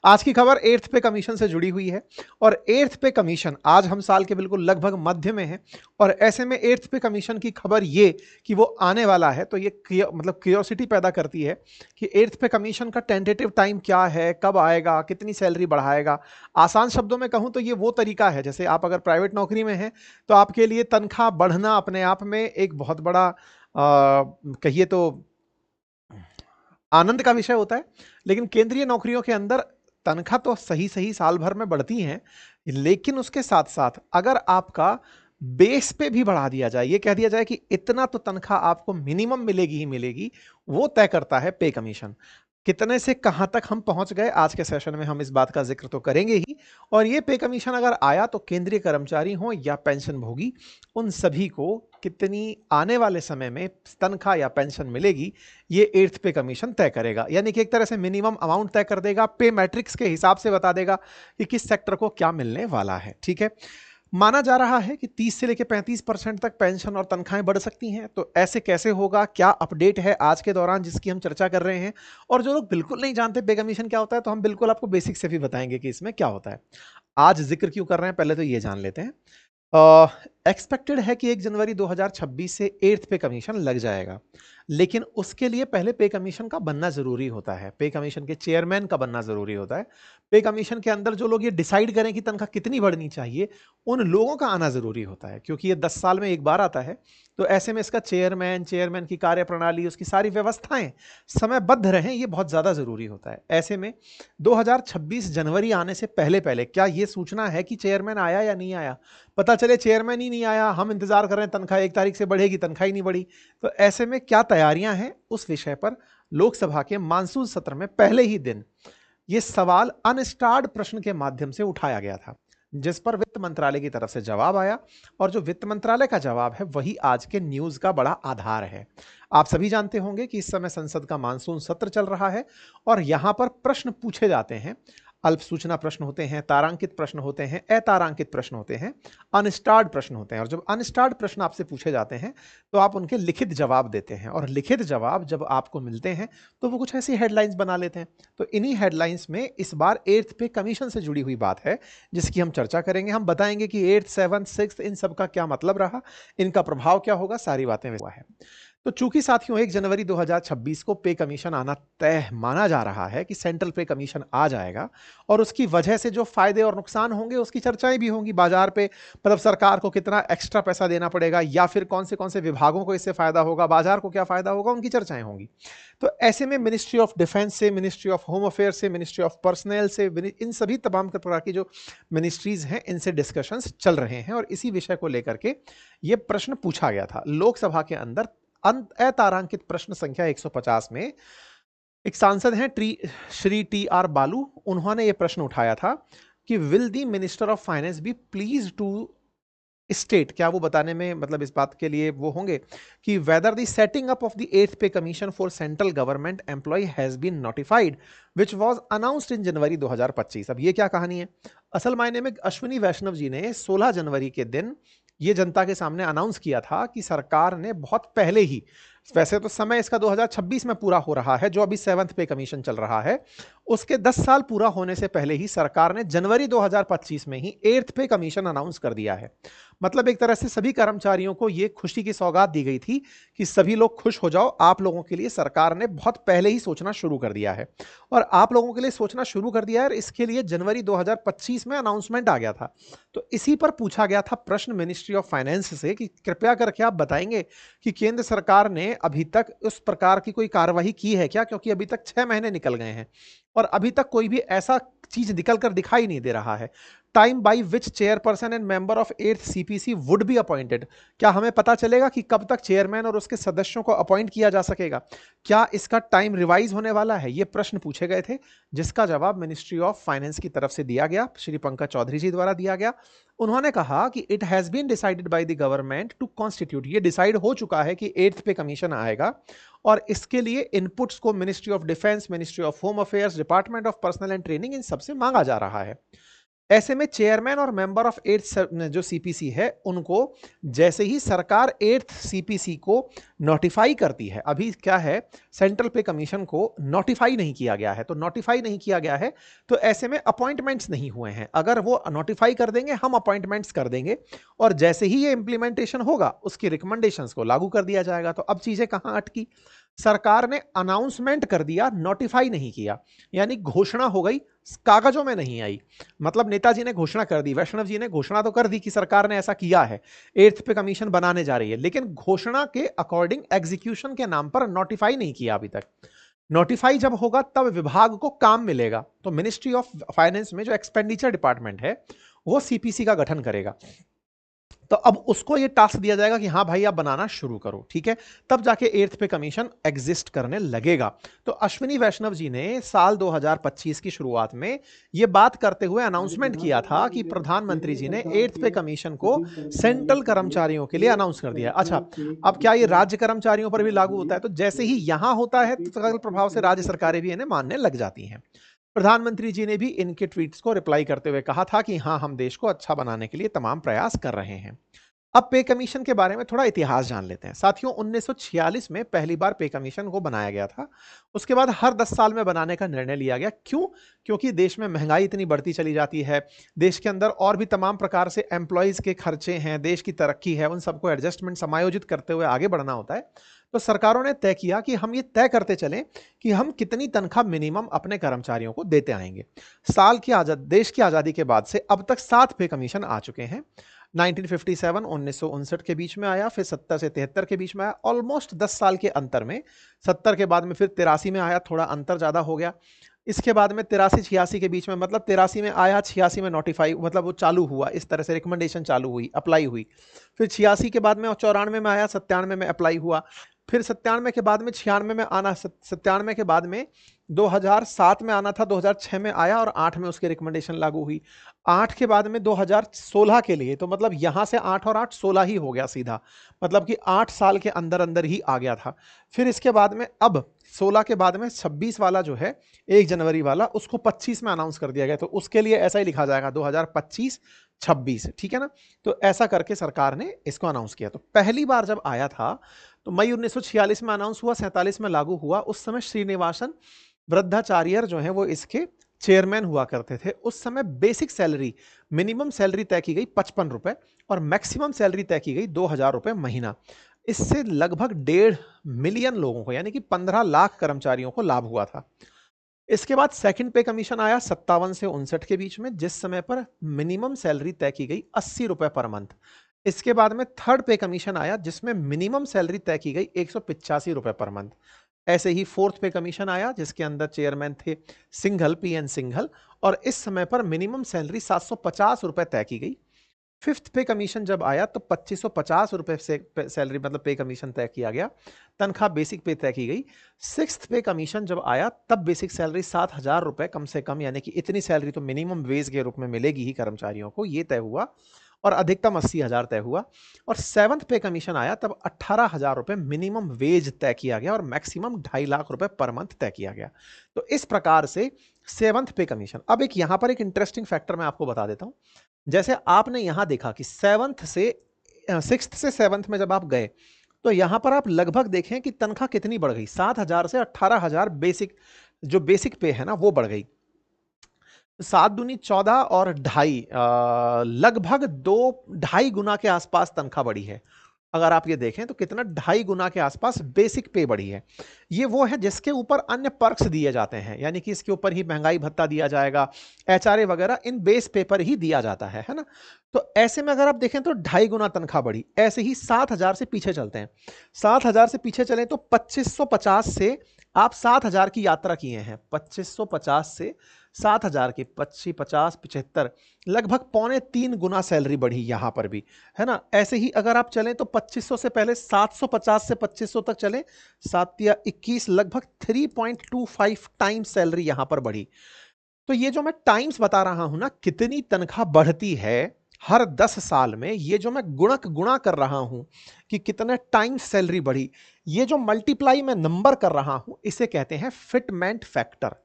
आज की खबर एट्थ पे कमीशन से जुड़ी हुई है और एट्थ पे कमीशन आज हम साल के बिल्कुल लगभग मध्य में है और ऐसे में एट्थ पे कमीशन की खबर ये कि वो आने वाला है तो ये मतलब क्यूरियोसिटी पैदा करती है कि एट्थ पे कमीशन का टेंटेटिव टाइम क्या है, कब आएगा, कितनी सैलरी बढ़ाएगा। आसान शब्दों में कहूं तो ये वो तरीका है जैसे आप अगर प्राइवेट नौकरी में हैं तो आपके लिए तनख्वाह बढ़ना अपने आप में एक बहुत बड़ा कहिए तो आनंद का विषय होता है। लेकिन केंद्रीय नौकरियों के अंदर तनख्वाह तो सही सही साल भर में बढ़ती हैं, लेकिन उसके साथ साथ अगर आपका बेस पे भी बढ़ा दिया जाए, ये कह दिया जाए कि इतना तो तनख्वाह आपको मिनिमम मिलेगी ही मिलेगी, वो तय करता है पे कमीशन। कितने से कहां तक हम पहुंच गए आज के सेशन में हम इस बात का जिक्र तो करेंगे ही। और ये पे कमीशन अगर आया तो केंद्रीय कर्मचारी हो या पेंशन भोगी, उन सभी को कितनी आने वाले समय में तनख्वाह या पेंशन मिलेगी, ये एट्थ पे कमीशन तय करेगा। यानी कि एक तरह से मिनिमम अमाउंट तय कर देगा, पे मैट्रिक्स के हिसाब से बता देगा कि किस सेक्टर को क्या मिलने वाला है। ठीक है, माना जा रहा है कि 30 से लेकर 35% तक पेंशन और तनख्वाहें बढ़ सकती हैं। तो ऐसे कैसे होगा, क्या अपडेट है आज के दौरान जिसकी हम चर्चा कर रहे हैं। और जो लोग बिल्कुल नहीं जानते पे कमीशन क्या होता है, तो हम बिल्कुल आपको बेसिक से भी बताएंगे कि इसमें क्या होता है। आज जिक्र क्यों कर रहे हैं, पहले तो ये जान लेते हैं। एक्सपेक्टेड है कि 1 जनवरी 2026 से एट्थ पे कमीशन लग जाएगा, लेकिन उसके लिए पहले पे कमीशन का बनना जरूरी होता है, पे कमीशन के चेयरमैन का बनना जरूरी होता है। पे कमीशन के अंदर जो लोग ये डिसाइड करें कि तनख्वाह कितनी बढ़नी चाहिए, उन लोगों का आना जरूरी होता है, क्योंकि ये 10 साल में एक बार आता है। तो ऐसे में इसका चेयरमैन, चेयरमैन की कार्यप्रणाली, उसकी सारी व्यवस्थाएं समयबद्ध रहें, ये बहुत ज्यादा जरूरी होता है। ऐसे में 2026 जनवरी आने से पहले पहले क्या ये सूचना है कि चेयरमैन आया या नहीं आया, पता चले चेयरमैन ही नहीं आया, हम इंतजार कर रहे हैं तनख्वाह 1 तारीख से बढ़ेगी, तनख्वाह ही नहीं बढ़ी, तो ऐसे में क्या तैयारियां हैं, उस विषय पर लोकसभा के मानसून सत्र में पहले ही दिन यह सवाल अनस्टार्ड प्रश्न के माध्यम से उठाया गया था, जिस पर वित्त मंत्रालय की तरफ से जवाब आया। और जो वित्त मंत्रालय का जवाब है वही आज के न्यूज का बड़ा आधार है। आप सभी जानते होंगे कि इस समय संसद का मानसून सत्र चल रहा है और यहां पर प्रश्न पूछे जाते हैं। अल्प सूचना प्रश्न होते हैं, तारांकित प्रश्न होते हैं, अतारांकित प्रश्न होते हैं, अनस्टार्ड प्रश्न होते हैं। और जब अनस्टार्ड प्रश्न आपसे पूछे जाते हैं तो आप उनके लिखित जवाब देते हैं, और लिखित जवाब जब आपको मिलते हैं तो वो कुछ ऐसी हेडलाइंस बना लेते हैं। तो इन्हीं हेडलाइंस में इस बार एट्थ पे कमीशन से जुड़ी हुई बात है, जिसकी हम चर्चा करेंगे। हम बताएंगे कि एट्थ, सेवन्थ, सिक्स इन सब का क्या मतलब रहा, इनका प्रभाव क्या होगा, सारी बातें हुआ है। तो चूंकि साथियों 1 जनवरी 2026 को पे कमीशन आना तय माना जा रहा है कि सेंट्रल पे कमीशन आ जाएगा, और उसकी वजह से जो फायदे और नुकसान होंगे उसकी चर्चाएं भी होंगी बाजार पे। मतलब सरकार को कितना एक्स्ट्रा पैसा देना पड़ेगा, या फिर कौन से विभागों को इससे फायदा होगा, बाजार को क्या फायदा होगा, उनकी चर्चाएं होंगी। तो ऐसे में मिनिस्ट्री ऑफ डिफेंस से, मिनिस्ट्री ऑफ होम अफेयर से, मिनिस्ट्री ऑफ पर्सनल से, इन सभी तमाम प्रकार की जो मिनिस्ट्रीज हैं, इनसे डिस्कशंस चल रहे हैं। और इसी विषय को लेकर के ये प्रश्न पूछा गया था लोकसभा के अंदर। अतारांकित प्रश्न संख्या 150 में एक सांसद हैं श्री TR बालू, उन्होंने यह प्रश्न उठाया था कि will the minister of finance be pleased to state, क्या वो बताने में मतलब इस बात के लिए वो होंगे कि whether the setting up of the eighth pay commission for central government employ has been notified which was announced in January 2025। अब ये क्या कहानी है, असल मायने में अश्विनी वैष्णव जी ने 16 जनवरी के दिन ये जनता के सामने अनाउंस किया था कि सरकार ने बहुत पहले ही, वैसे तो समय इसका 2026 में पूरा हो रहा है, जो अभी सेवंथ पे कमीशन चल रहा है, उसके 10 साल पूरा होने से पहले ही सरकार ने जनवरी 2025 में ही एट्थ पे कमीशन अनाउंस कर दिया है। मतलब एक तरह से सभी कर्मचारियों को यह खुशी की सौगात दी गई थी कि सभी लोग खुश हो जाओ, आप लोगों के लिए सरकार ने बहुत पहले ही सोचना शुरू कर दिया है। और आप लोगों के लिए सोचना शुरू कर दिया है, इसके लिए जनवरी 2025 में अनाउंसमेंट आ गया था। तो इसी पर पूछा गया था प्रश्न मिनिस्ट्री ऑफ फाइनेंस से कि कृपया करके आप बताएंगे कि केंद्र सरकार ने अभी तक उस प्रकार की कोई कार्यवाही की है क्या, क्योंकि अभी तक 6 महीने निकल गए हैं और अभी तक कोई भी ऐसा चीज निकल कर दिखाई नहीं दे रहा है। Time by which chairperson and member of eighth CPC would be appointed, क्या हमें पता चलेगा कि कब तक चेयरमैन और उसके सदस्यों को अपॉइंट किया जा सकेगा, क्या इसका टाइम रिवाइज होने वाला है, ये प्रश्न पूछे गए थे, जिसका जवाब मिनिस्ट्री ऑफ फाइनेंस की तरफ से दिया गया, श्री पंकज चौधरी जी द्वारा दिया गया। उन्होंने कहा कि it has been decided by the government to constitute, ये डिसाइड हो चुका है कि एट्थ पे कमीशन आएगा, और इसके लिए इनपुट्स को ministry of defence, ministry of home affairs, department of personnel and training, इन सबसे मांगा जा रहा है। ऐसे में चेयरमैन और मेंबर ऑफ 8th जो सीपीसी है उनको जैसे ही सरकार 8th सीपीसी को नोटिफाई करती है, अभी क्या है सेंट्रल पे कमीशन को नोटिफाई नहीं किया गया है, तो नोटिफाई नहीं किया गया है तो ऐसे में अपॉइंटमेंट्स नहीं हुए हैं, अगर वो नोटिफाई कर देंगे हम अपॉइंटमेंट्स कर देंगे और जैसे ही ये इंप्लीमेंटेशन होगा उसकी रिकमेंडेशंस को लागू कर दिया जाएगा। तो अब चीजें कहां अटकी, सरकार ने अनाउंसमेंट कर दिया, नोटिफाई नहीं किया, यानी घोषणा हो गई कागजों में नहीं आई। मतलब नेताजी ने घोषणा कर दी, वैष्णव जी ने घोषणा तो कर दी कि सरकार ने ऐसा किया है, 8th पे कमीशन बनाने जा रही है, लेकिन घोषणा के अकॉर्डिंग एग्जीक्यूशन के नाम पर नोटिफाई नहीं किया अभी तक। नोटिफाई जब होगा तब विभाग को काम मिलेगा, तो मिनिस्ट्री ऑफ फाइनेंस में जो एक्सपेंडिचर डिपार्टमेंट है वो सीपीसी का गठन करेगा, तो अब उसको ये टास्क दिया जाएगा कि हाँ भाई आप बनाना शुरू करो, ठीक है, तब जाके 8th पे कमीशन एग्जिस्ट करने लगेगा। तो अश्विनी वैष्णव जी ने साल 2025 की शुरुआत में ये बात करते हुए अनाउंसमेंट किया था कि प्रधानमंत्री जी ने 8th पे कमीशन को सेंट्रल कर्मचारियों के लिए अनाउंस कर दिया। अच्छा, अब क्या ये राज्य कर्मचारियों पर भी लागू होता है? तो जैसे ही यहां होता है तो सकल प्रभाव से राज्य सरकारें भी इन्हें मानने लग जाती हैं। प्रधानमंत्री जी ने भी इनके ट्वीट्स को रिप्लाई करते हुए कहा था कि हाँ, हम देश को अच्छा बनाने के लिए तमाम प्रयास कर रहे हैं। अब पे कमीशन के बारे में थोड़ा इतिहास जान लेते हैं। साथियों, 1946 में पहली बार पे कमीशन को बनाया गया था। उसके बाद हर 10 साल में बनाने का निर्णय लिया गया। क्यों? क्योंकि देश में महंगाई इतनी बढ़ती चली जाती है, देश के अंदर और भी तमाम प्रकार से एम्प्लॉयज के खर्चे हैं, देश की तरक्की है, उन सबको एडजस्टमेंट समायोजित करते हुए आगे बढ़ना होता है। तो सरकारों ने तय किया कि हम ये तय करते चलें कि हम कितनी तनख्वाह मिनिमम अपने कर्मचारियों को देते आएंगे। देश की आज़ादी के बाद से अब तक 7 पे कमीशन आ चुके हैं। 1957 1959 के बीच में आया, फिर 70 से 73 के बीच में आया, ऑलमोस्ट 10 साल के अंतर में। 70 के बाद में फिर 83 में आया, थोड़ा अंतर ज़्यादा हो गया। इसके बाद में 83-86 के बीच में, मतलब 83 में आया, 86 में नोटिफाई, मतलब वो चालू हुआ, इस तरह से रिकमेंडेशन चालू हुई, अप्लाई हुई। फिर 86 के बाद में 94 में आया, 97 में अप्लाई हुआ। फिर 97 के बाद में 96 में आना, 97 के बाद में 2007 में आना था, 2006 में आया और 8 में उसकी रिकमेंडेशन लागू हुई। 8 के बाद में 2016 के लिए, तो मतलब यहां से 8 और 8 16 ही हो गया सीधा, मतलब कि 8 साल के अंदर अंदर ही आ गया था। फिर इसके बाद में अब 16 के बाद में 26 वाला जो है 1 जनवरी वाला, उसको 25 में अनाउंस कर दिया गया, तो उसके लिए ऐसा ही लिखा जाएगा 2025-26, ठीक है ना। तो ऐसा करके सरकार ने इसको अनाउंस किया। तो पहली बार जब आया था तो मई 1946 में अनाउंस हुआ, 47 में लागू हुआ। उस समय श्रीनिवासन वृद्धाचार्यर जो है वो इसके चेयरमैन हुआ करते थे। उस समय बेसिक सैलरी, मिनिमम सैलरी तय की गई 55 रुपए और मैक्सिमम सैलरी तय की गई 2000 रुपए महीना। इससे लगभग 1.5 मिलियन लोगों को, यानी कि 15 लाख कर्मचारियों को लाभ हुआ था। इसके बाद सेकंड पे कमीशन आया 57 से 59 के बीच में, जिस समय पर मिनिमम सैलरी तय की गई 80 रुपए पर मंथ। इसके बाद में थर्ड पे कमीशन आया जिसमें मिनिमम सैलरी तय की गई 185 रुपए पर मंथ। ऐसे ही फोर्थ पे कमीशन आया जिसके अंदर चेयरमैन थे सिंघल, पीएन सिंघल, और इस समय पर मिनिमम सैलरी 750 रुपए तय की गई। फिफ्थ पे कमीशन जब आया तो 2550 रुपए से सैलरी, मतलब पे कमीशन तय किया गया, तनख्वाह बेसिक पे तय की गई। सिक्स्थ पे कमीशन जब आया तब बेसिक सैलरी 7000 रुपए कम से कम, यानी कि इतनी सैलरी तो मिनिमम वेज के रूप में मिलेगी ही कर्मचारियों को, ये तय हुआ, और अधिकतम 80,000 तय हुआ। और सेवंथ पे कमीशन आया तब 18,000 रुपए मिनिमम वेज तय किया गया और मैक्सिमम 2.5 लाख रुपए पर मंथ तय किया गया। तो इस प्रकार से सेवंथ पे कमीशन। अब एक यहां पर एक इंटरेस्टिंग फैक्टर मैं आपको बता देता हूं। जैसे आपने यहां देखा कि सेवंथ से सिक्स्थ से सेवंथ में जब आप गए तो यहां पर आप लगभग देखें कि तनख्वाह कितनी बढ़ गई, 7,000 से 18,000 बेसिक, जो बेसिक पे है ना वो बढ़ गई। 7 दूनी 14 और 2.5, लगभग 2.5 गुना के आसपास तनख्वाह बढ़ी है। अगर आप ये देखें तो कितना, 2.5 गुना के आसपास बेसिक पे बढ़ी है। ये वो है जिसके ऊपर अन्य पर्क्स दिए जाते हैं, यानी कि इसके ऊपर ही महंगाई भत्ता दिया जाएगा, एचआरए वगैरह इन बेस पे पर ही दिया जाता है ना। तो ऐसे में अगर आप देखें तो 2.5 गुना तनख्वाह बढ़ी। ऐसे ही 7,000 से पीछे चलते हैं, 7,000 से पीछे चलें तो 2550 से आप 7,000 की यात्रा किए हैं। 2550 से 7,000 की 25 50 75, लगभग 2.25 गुना सैलरी बढ़ी यहां पर भी, है ना। ऐसे ही अगर आप चलें तो 2500 से पहले 750 से 2500 तक चलें, 7 या 21, लगभग 3.25 टाइम्स सैलरी यहां पर बढ़ी। तो ये जो मैं टाइम्स बता रहा हूं ना, कितनी तनख्वाह बढ़ती है हर 10 साल में, ये जो मैं गुणा कर रहा हूं कि कितने टाइम्स सैलरी बढ़ी, ये जो मल्टीप्लाई मैं नंबर कर रहा हूं, इसे कहते हैं फिटमेंट फैक्टर।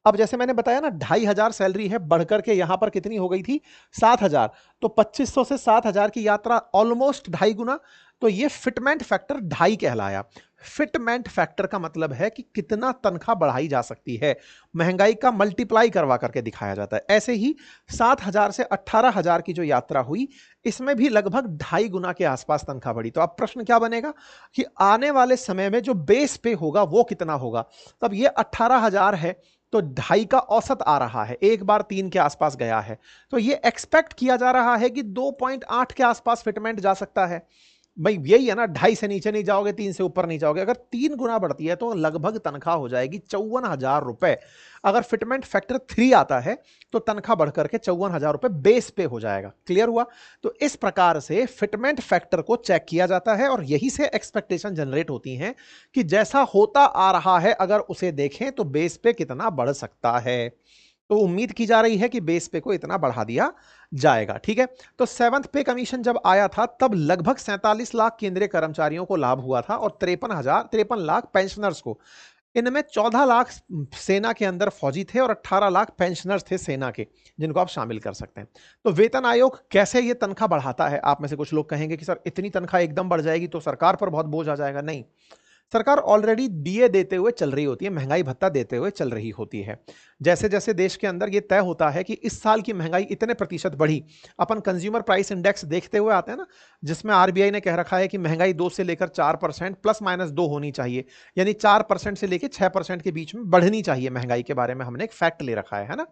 अब जैसे मैंने बताया ना 2500 सैलरी है, बढ़कर के यहां पर कितनी हो गई थी 7000, तो 2500 से 7000 की यात्रा ऑलमोस्ट 2.5 गुना। तो ये फिटमेंट फैक्टर 2.5 कहलाया। फिटमेंट फैक्टर का मतलब है कि कितना तनख्वाह बढ़ाई जा सकती है, महंगाई का मल्टीप्लाई करवा करके दिखाया जाता है। ऐसे ही 7000 से 18000 की जो यात्रा हुई, इसमें भी लगभग 2.5 गुना के आसपास तनख्वाह बढ़ी। तो अब प्रश्न क्या बनेगा कि आने वाले समय में जो बेस पे होगा वो कितना होगा। तब ये 18000 है तो 2.5 का औसत आ रहा है, एक बार 3 के आसपास गया है, तो ये एक्सपेक्ट किया जा रहा है कि 2.8 के आसपास फिटमेंट जा सकता है। भाई यही है ना, 2.5 से नीचे नहीं जाओगे, 3 से ऊपर नहीं जाओगे। अगर 3 गुना बढ़ती है तो लगभग तनख्वाह हो जाएगी 54,000 रुपए। अगर फिटमेंट फैक्टर 3 आता है तो तनख्वाह बढ़कर के 54,000 रुपए बेस पे हो जाएगा। क्लियर हुआ। तो इस प्रकार से फिटमेंट फैक्टर को चेक किया जाता है और यही से एक्सपेक्टेशन जनरेट होती हैं कि जैसा होता आ रहा है अगर उसे देखें तो बेस पे कितना बढ़ सकता है। तो उम्मीद की जा रही है कि बेस पे को इतना बढ़ा दिया जाएगा। ठीक है। तो 7th पे कमीशन जब आया था तब लगभग 47 लाख केंद्रीय कर्मचारियों को लाभ हुआ था और 53 लाख पेंशनर्स को। इनमें 14 लाख सेना के अंदर फौजी थे और 18 लाख पेंशनर्स थे सेना के, जिनको आप शामिल कर सकते हैं। तो वेतन आयोग कैसे ये तनख्वाह बढ़ाता है। आप में से कुछ लोग कहेंगे कि सर इतनी तनख्वाह एकदम बढ़ जाएगी तो सरकार पर बहुत बोझ आ जाएगा। नहीं, सरकार ऑलरेडी डीए देते हुए चल रही होती है, महंगाई भत्ता देते हुए चल रही होती है। जैसे जैसे देश के अंदर ये तय होता है कि इस साल की महंगाई इतने प्रतिशत बढ़ी, अपन कंज्यूमर प्राइस इंडेक्स देखते हुए आते हैं ना, जिसमें आरबीआई ने कह रखा है कि महंगाई 2 से लेकर 4% प्लस माइनस 2 होनी चाहिए, यानी 4% से लेकर 6% के बीच में बढ़नी चाहिए महंगाई के बारे में हमने एक फैक्ट ले रखा है ना।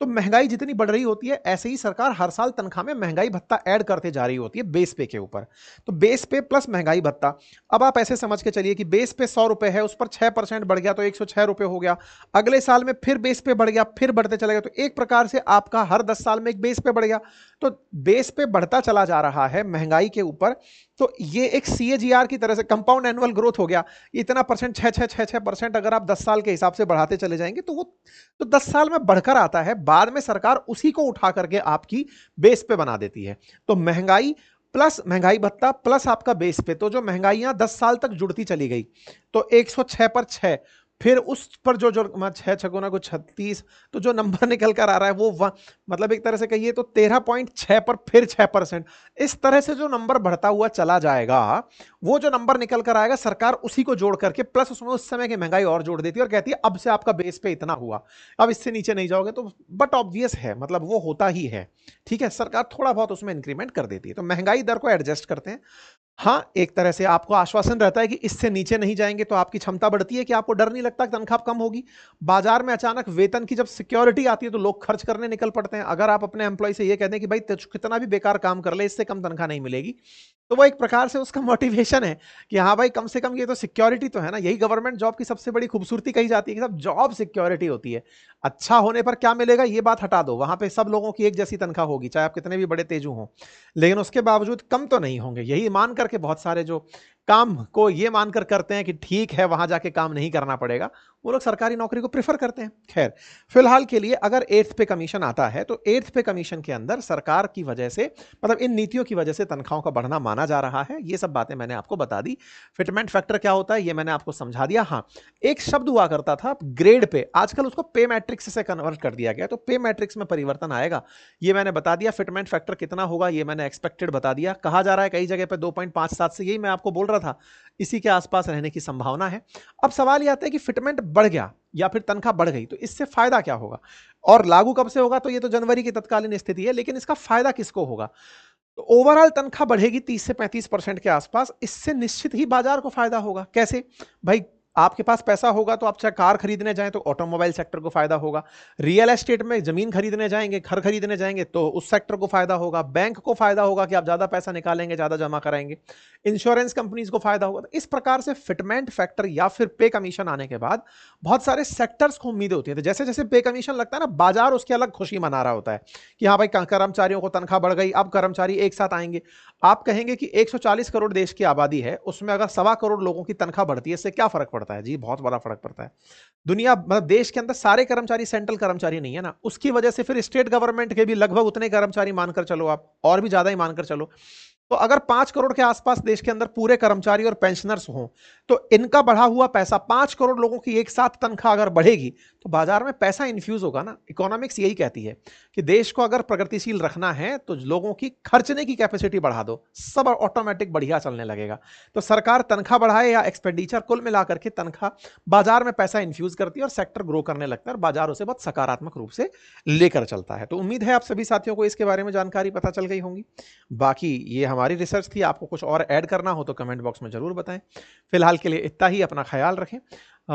तो महंगाई जितनी बढ़ रही होती है ऐसे ही सरकार हर साल तनख्वाह में महंगाई भत्ता ऐड करते जा रही होती है बेस पे के ऊपर। तो बेस पे प्लस महंगाई भत्ता। अब आप ऐसे समझ के चलिए कि बेस पे 100 रुपए है, उस पर 6% बढ़ गया तो 106 रुपए हो गया। अगले साल में फिर बेस पे बढ़ गया, फिर बढ़ते चले गए, तो एक प्रकार से आपका हर 10 साल में एक बेस पे बढ़ गया। तो बेस पे बढ़ता चला जा रहा है महंगाई के ऊपर। तो ये एक सीएजीआर की तरह से कंपाउंड एनुअल ग्रोथ हो गया। इतना परसेंट 6% अगर आप 10 साल के हिसाब से बढ़ाते चले जाएंगे तो वो तो 10 साल में बढ़कर आता है। बाद में सरकार उसी को उठा करके आपकी बेस पे बना देती है। तो महंगाई प्लस महंगाई भत्ता प्लस आपका बेस पे, तो जो महंगाइयां 10 साल तक जुड़ती चली गई, तो 106 पर 6, फिर उस पर जो जो 6 छगुना को 36, तो जो नंबर निकल कर आ रहा है वो मतलब एक तरह से कहिए तो 13.6 पर फिर 6%। इस तरह से जो नंबर बढ़ता हुआ चला जाएगा, वो जो नंबर निकल कर आएगा सरकार उसी को जोड़ करके प्लस उसमें उस समय की महंगाई और जोड़ देती है और कहती है अब से आपका बेस पे इतना हुआ, अब इससे नीचे नहीं जाओगे। तो बट ऑब्वियस है, मतलब वो होता ही है। ठीक है, सरकार थोड़ा बहुत उसमें इंक्रीमेंट कर देती है, तो महंगाई दर को एडजस्ट करते हैं। हाँ, एक तरह से आपको आश्वासन रहता है कि इससे नीचे नहीं जाएंगे, तो आपकी क्षमता बढ़ती है कि आपको डर नहीं लगता कि तनख्वाह कम होगी। बाजार में अचानक वेतन की जब सिक्योरिटी आती है तो लोग खर्च करने निकल पड़ते हैं। अगर आप अपने एम्प्लॉय से ये कहते हैं कि भाई कितना भी बेकार काम कर ले, इससे कम तनख्वाह नहीं मिलेगी, तो वो एक प्रकार से उसका मोटिवेशन है कि हाँ भाई कम से कम ये तो सिक्योरिटी तो है ना। यही गवर्नमेंट जॉब की सबसे बड़ी खूबसूरती कही जाती है कि सब जॉब सिक्योरिटी होती है। अच्छा होने पर क्या मिलेगा ये बात हटा दो, वहां पे सब लोगों की एक जैसी तनख्वाह होगी, चाहे आप कितने भी बड़े तेजू हों, लेकिन उसके बावजूद कम तो नहीं होंगे। यही मान करके बहुत सारे जो काम को ये मानकर करते हैं कि ठीक है वहां जाके काम नहीं करना पड़ेगा, वो लोग सरकारी नौकरी को प्रेफर करते हैं। खैर, फिलहाल के लिए अगर 8th पे कमीशन आता है तो 8th पे कमीशन के अंदर सरकार की वजह से, मतलब इन नीतियों की वजह से तनख्वाहों का बढ़ना माना जा रहा है। ये सब बातें मैंने आपको बता दी। फिटमेंट फैक्टर क्या होता है ये मैंने आपको समझा दिया। हाँ, एक शब्द हुआ करता था ग्रेड पे, आजकल उसको पे मैट्रिक्स से कन्वर्ट कर दिया गया, तो पे मैट्रिक्स में परिवर्तन आएगा, ये मैंने बता दिया। फिटमेंट फैक्टर कितना होगा ये मैंने एक्सपेक्टेड बता दिया। कहा जा रहा है कई जगह पे 2.57 से, यही मैं आपको बोल रहा था, इसी के आसपास रहने की संभावना है। अब सवाल यह आता है कि फिटमेंट बढ़ गया या फिर तनख्वाह बढ़ गई तो इससे फायदा क्या होगा और लागू कब से होगा, तो ये तो जनवरी की तत्कालीन स्थिति है, लेकिन इसका फायदा किसको होगा। तो ओवरऑल तनख्वाह बढ़ेगी 30 से 35% के आसपास। इससे निश्चित ही बाजार को फायदा होगा। कैसे भाई, आपके पास पैसा होगा तो आप चाहे कार खरीदने जाएं तो ऑटोमोबाइल सेक्टर को फायदा होगा, रियल एस्टेट में जमीन खरीदने जाएंगे, घर खरीदने जाएंगे तो उस सेक्टर को फायदा होगा, बैंक को फायदा होगा कि आप ज्यादा पैसा निकालेंगे, ज्यादा जमा कराएंगे, इंश्योरेंस कंपनीज को फायदा होगा। तो इस प्रकार से फिटमेंट फैक्टर या फिर पे कमीशन आने के बाद बहुत सारे सेक्टर्स को उम्मीदें होती है। तो जैसे जैसे पे कमीशन लगता है ना, बाजार उसकी अलग खुशी मना रहा होता है कि हाँ भाई कर्मचारियों को तनख्वाह बढ़ गई, अब कर्मचारी एक साथ आएंगे। आप कहेंगे कि 140 करोड़ देश की आबादी है, उसमें अगर 1.25 करोड़ लोगों की तनख्वाह बढ़ती है, इससे क्या फर्क पड़ता है जी, बहुत बड़ा फर्क पड़ता है। दुनिया मतलब देश के अंदर सारे कर्मचारी सेंट्रल कर्मचारी नहीं है ना, उसकी वजह से फिर स्टेट गवर्नमेंट के भी लगभग उतने कर्मचारी मानकर चलो आप, और भी ज्यादा ही मानकर चलो। तो अगर 5 करोड़ के आसपास देश के अंदर पूरे कर्मचारी और पेंशनर्स हों, तो इनका बढ़ा हुआ पैसा, 5 करोड़ लोगों की एक साथ तनख्वाह अगर बढ़ेगी तो बाजार में पैसा इन्फ्यूज होगा ना। इकोनॉमिक्स यही कहती है कि देश को अगर प्रगतिशील रखना है तो लोगों की खर्चने की कैपेसिटी बढ़ा दो, सब ऑटोमेटिक बढ़िया चलने लगेगा। तो सरकार तनख्वाह बढ़ाए या एक्सपेंडिचर, कुल मिलाकर के तनख्वाह बाजार में पैसा इन्फ्यूज करती है और सेक्टर ग्रो करने लगता है और बाजार उसे बहुत सकारात्मक रूप से लेकर चलता है। तो उम्मीद है आप सभी साथियों को इसके बारे में जानकारी पता चल गई होंगी। बाकी ये हमारी रिसर्च थी, आपको कुछ और ऐड करना हो तो कमेंट बॉक्स में जरूर बताएं। फिलहाल के लिए इतना ही, अपना ख्याल रखें।